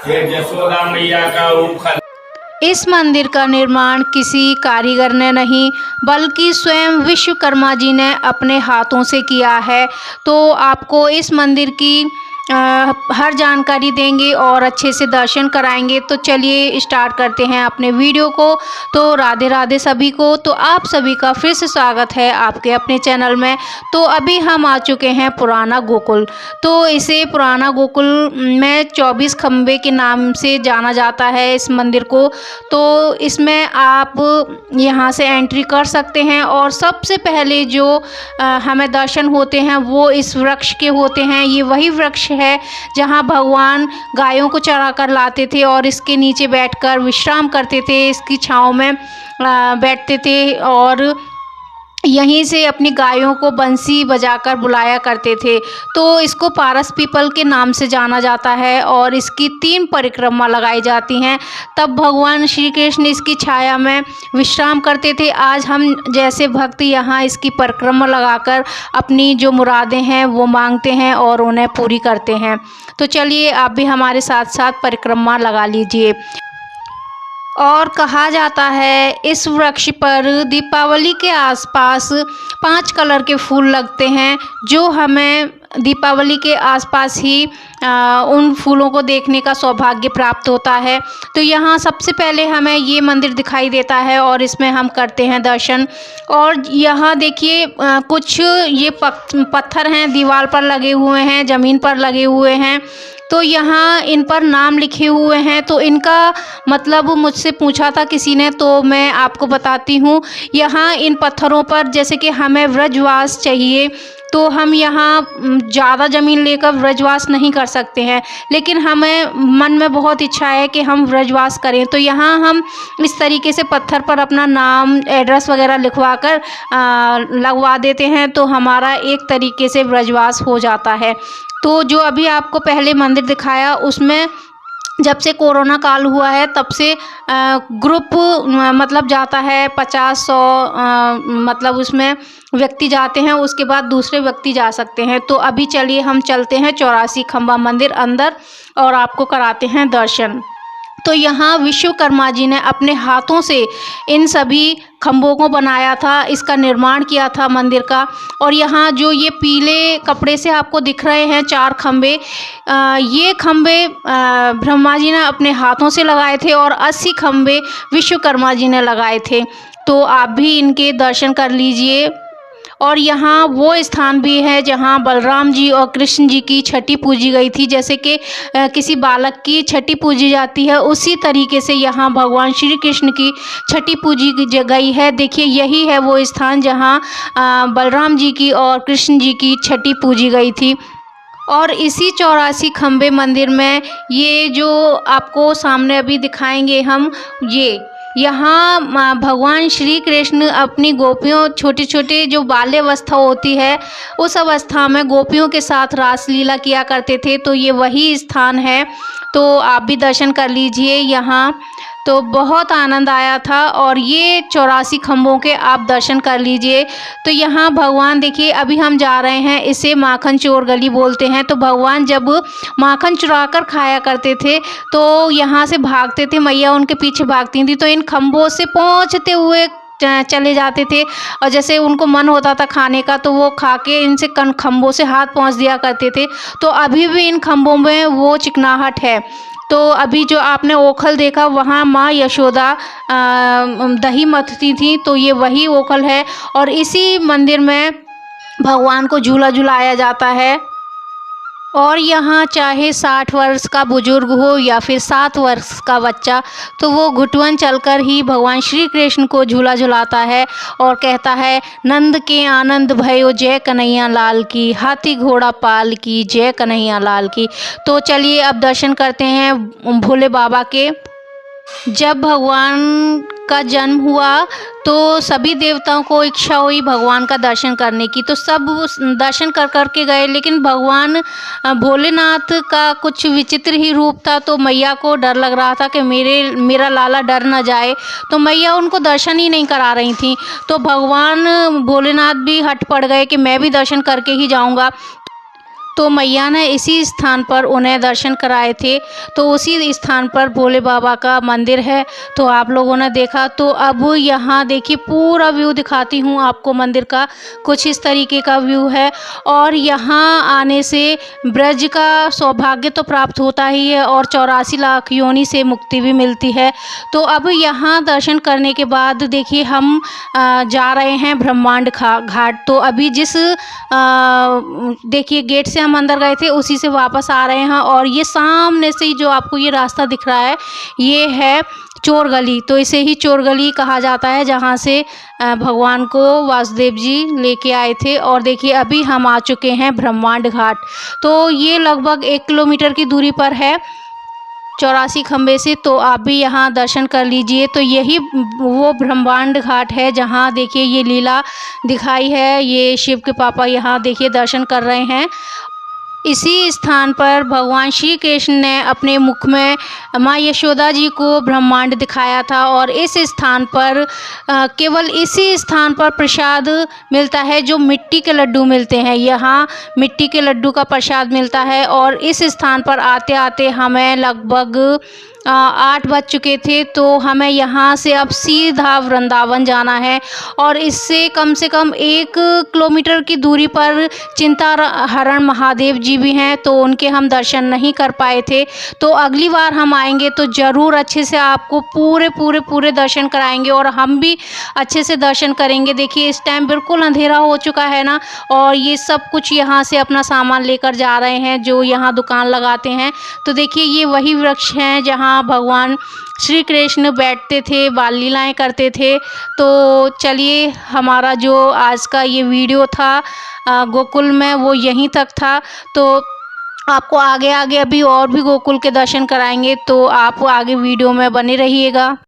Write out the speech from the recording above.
फिर जसोदा मैया का रूप। इस मंदिर का निर्माण किसी कारीगर ने नहीं बल्कि स्वयं विश्वकर्मा जी ने अपने हाथों से किया है। तो आपको इस मंदिर की हर जानकारी देंगे और अच्छे से दर्शन कराएंगे। तो चलिए स्टार्ट करते हैं अपने वीडियो को। तो राधे राधे सभी को। तो आप सभी का फिर से स्वागत है आपके अपने चैनल में। तो अभी हम आ चुके हैं पुराना गोकुल। तो इसे पुराना गोकुल में 24 खम्बे के नाम से जाना जाता है इस मंदिर को। तो इसमें आप यहाँ से एंट्री कर सकते हैं और सबसे पहले जो हमें दर्शन होते हैं वो इस वृक्ष के होते हैं। ये वही वृक्ष है जहाँ भगवान गायों को चरा कर लाते थे और इसके नीचे बैठकर विश्राम करते थे, इसकी छाँव में बैठते थे और यहीं से अपनी गायों को बंसी बजाकर बुलाया करते थे। तो इसको पारस पीपल के नाम से जाना जाता है और इसकी 3 परिक्रमा लगाई जाती हैं। तब भगवान श्री कृष्ण इसकी छाया में विश्राम करते थे। आज हम जैसे भक्त यहाँ इसकी परिक्रमा लगाकर अपनी जो मुरादें हैं वो मांगते हैं और उन्हें पूरी करते हैं। तो चलिए आप भी हमारे साथ साथ परिक्रमा लगा लीजिए। और कहा जाता है इस वृक्ष पर दीपावली के आसपास 5 कलर के फूल लगते हैं जो हमें दीपावली के आसपास ही उन फूलों को देखने का सौभाग्य प्राप्त होता है। तो यहाँ सबसे पहले हमें ये मंदिर दिखाई देता है और इसमें हम करते हैं दर्शन। और यहाँ देखिए कुछ ये पत्थर हैं, दीवार पर लगे हुए हैं, ज़मीन पर लगे हुए हैं। तो यहाँ इन पर नाम लिखे हुए हैं। तो इनका मतलब मुझसे पूछा था किसी ने, तो मैं आपको बताती हूँ। यहाँ इन पत्थरों पर जैसे कि हमें व्रजवास चाहिए तो हम यहाँ ज़्यादा ज़मीन लेकर व्रजवास नहीं कर सकते हैं, लेकिन हमें मन में बहुत इच्छा है कि हम व्रजवास करें। तो यहाँ हम इस तरीके से पत्थर पर अपना नाम, एड्रेस वगैरह लिखवा कर लगवा देते हैं तो हमारा एक तरीके से व्रजवास हो जाता है। तो जो अभी आपको पहले मंदिर दिखाया उसमें जब से कोरोना काल हुआ है तब से ग्रुप मतलब जाता है 50-100 मतलब उसमें व्यक्ति जाते हैं, उसके बाद दूसरे व्यक्ति जा सकते हैं। तो अभी चलिए हम चलते हैं 84 खम्बा मंदिर अंदर और आपको कराते हैं दर्शन। तो यहाँ विश्वकर्मा जी ने अपने हाथों से इन सभी खम्भों को बनाया था, इसका निर्माण किया था मंदिर का। और यहाँ जो ये पीले कपड़े से आपको दिख रहे हैं 4 खम्भे, ये खम्भे ब्रह्मा जी ने अपने हाथों से लगाए थे और 80 खम्भे विश्वकर्मा जी ने लगाए थे। तो आप भी इनके दर्शन कर लीजिए। और यहाँ वो स्थान भी है जहाँ बलराम जी और कृष्ण जी की छठी पूजी गई थी। जैसे कि किसी बालक की छठी पूजी जाती है, उसी तरीके से यहाँ भगवान श्री कृष्ण की छठी पूजी गई है। देखिए यही है वो स्थान जहाँ बलराम जी की और कृष्ण जी की छठी पूजी गई थी। और इसी 84 खम्बे मंदिर में ये जो आपको सामने अभी दिखाएंगे हम, ये यहाँ भगवान श्री कृष्ण अपनी गोपियों, छोटे छोटे जो बाल्यावस्था होती है उस अवस्था में गोपियों के साथ रासलीला किया करते थे। तो ये वही स्थान है। तो आप भी दर्शन कर लीजिए यहाँ। तो बहुत आनंद आया था और ये 84 खम्भों के आप दर्शन कर लीजिए। तो यहाँ भगवान देखिए अभी हम जा रहे हैं, इसे माखन चोर गली बोलते हैं। तो भगवान जब माखन चुरा कर खाया करते थे तो यहाँ से भागते थे, मैया उनके पीछे भागती थी। तो इन खम्भों से पहुँचते हुए चले जाते थे और जैसे उनको मन होता था खाने का तो वो खा के इनसे खम्भों से हाथ पहुँच दिया करते थे। तो अभी भी इन खम्भों में वो चिकनाहट है। तो अभी जो आपने ओखल देखा वहाँ माँ यशोदा दही मथती थी, तो ये वही ओखल है। और इसी मंदिर में भगवान को झूला झुलाया जाता है। और यहाँ चाहे 60 वर्ष का बुजुर्ग हो या फिर 7 वर्ष का बच्चा, तो वो घुटवन चलकर ही भगवान श्री कृष्ण को झूला झुलाता है और कहता है, नंद के आनंद भयो जय कन्हैया लाल की, हाथी घोड़ा पाल की जय कन्हैया लाल की। तो चलिए अब दर्शन करते हैं भोले बाबा के। जब भगवान का जन्म हुआ तो सभी देवताओं को इच्छा हुई भगवान का दर्शन करने की, तो सब दर्शन कर के गए। लेकिन भगवान भोलेनाथ का कुछ विचित्र ही रूप था, तो मैया को डर लग रहा था कि मेरा लाला डर न जाए, तो मैया उनको दर्शन ही नहीं करा रही थी। तो भगवान भोलेनाथ भी हट पड़ गए कि मैं भी दर्शन करके ही जाऊंगा। तो मैया ने इसी स्थान पर उन्हें दर्शन कराए थे। तो उसी स्थान पर भोले बाबा का मंदिर है, तो आप लोगों ने देखा। तो अब यहाँ देखिए पूरा व्यू दिखाती हूँ आपको मंदिर का। कुछ इस तरीके का व्यू है और यहाँ आने से ब्रज का सौभाग्य तो प्राप्त होता ही है और 84 लाख योनि से मुक्ति भी मिलती है। तो अब यहाँ दर्शन करने के बाद देखिए हम जा रहे हैं ब्रह्मांड घाट। तो अभी जिस देखिए गेट से हम अंदर गए थे उसी से वापस आ रहे हैं और ये सामने से ही जो आपको ये रास्ता दिख रहा है ये है चोर गली। तो इसे ही चोर गली कहा जाता है, जहाँ से भगवान को वासुदेव जी लेके आए थे। और देखिए अभी हम आ चुके हैं ब्रह्मांड घाट। तो ये लगभग 1 किलोमीटर की दूरी पर है 84 खंबे से। तो आप भी यहाँ दर्शन कर लीजिए। तो यही वो ब्रह्मांड घाट है जहाँ देखिए ये लीला दिखाई है। ये शिव के पापा यहाँ देखिए दर्शन कर रहे हैं। इसी स्थान पर भगवान श्री कृष्ण ने अपने मुख में माँ यशोदा जी को ब्रह्मांड दिखाया था और इस स्थान पर केवल इसी स्थान पर प्रसाद मिलता है जो मिट्टी के लड्डू मिलते हैं। यहाँ मिट्टी के लड्डू का प्रसाद मिलता है और इस स्थान पर आते आते हमें लगभग 8 बज चुके थे। तो हमें यहाँ से अब सीधा वृंदावन जाना है और इससे कम से कम 1 किलोमीटर की दूरी पर चिंताहरण महादेव जी भी हैं, तो उनके हम दर्शन नहीं कर पाए थे। तो अगली बार हम आएंगे तो ज़रूर अच्छे से आपको पूरे दर्शन कराएंगे और हम भी अच्छे से दर्शन करेंगे। देखिए इस टाइम बिल्कुल अंधेरा हो चुका है ना, और ये सब कुछ यहाँ से अपना सामान लेकर जा रहे हैं जो यहाँ दुकान लगाते हैं। तो देखिए ये वही वृक्ष हैं जहाँ भगवान श्री कृष्ण बैठते थे, बाल लीलाएँ करते थे। तो चलिए हमारा जो आज का ये वीडियो था गोकुल में वो यहीं तक था। तो आपको आगे अभी और भी गोकुल के दर्शन कराएंगे, तो आप आगे वीडियो में बने रहिएगा।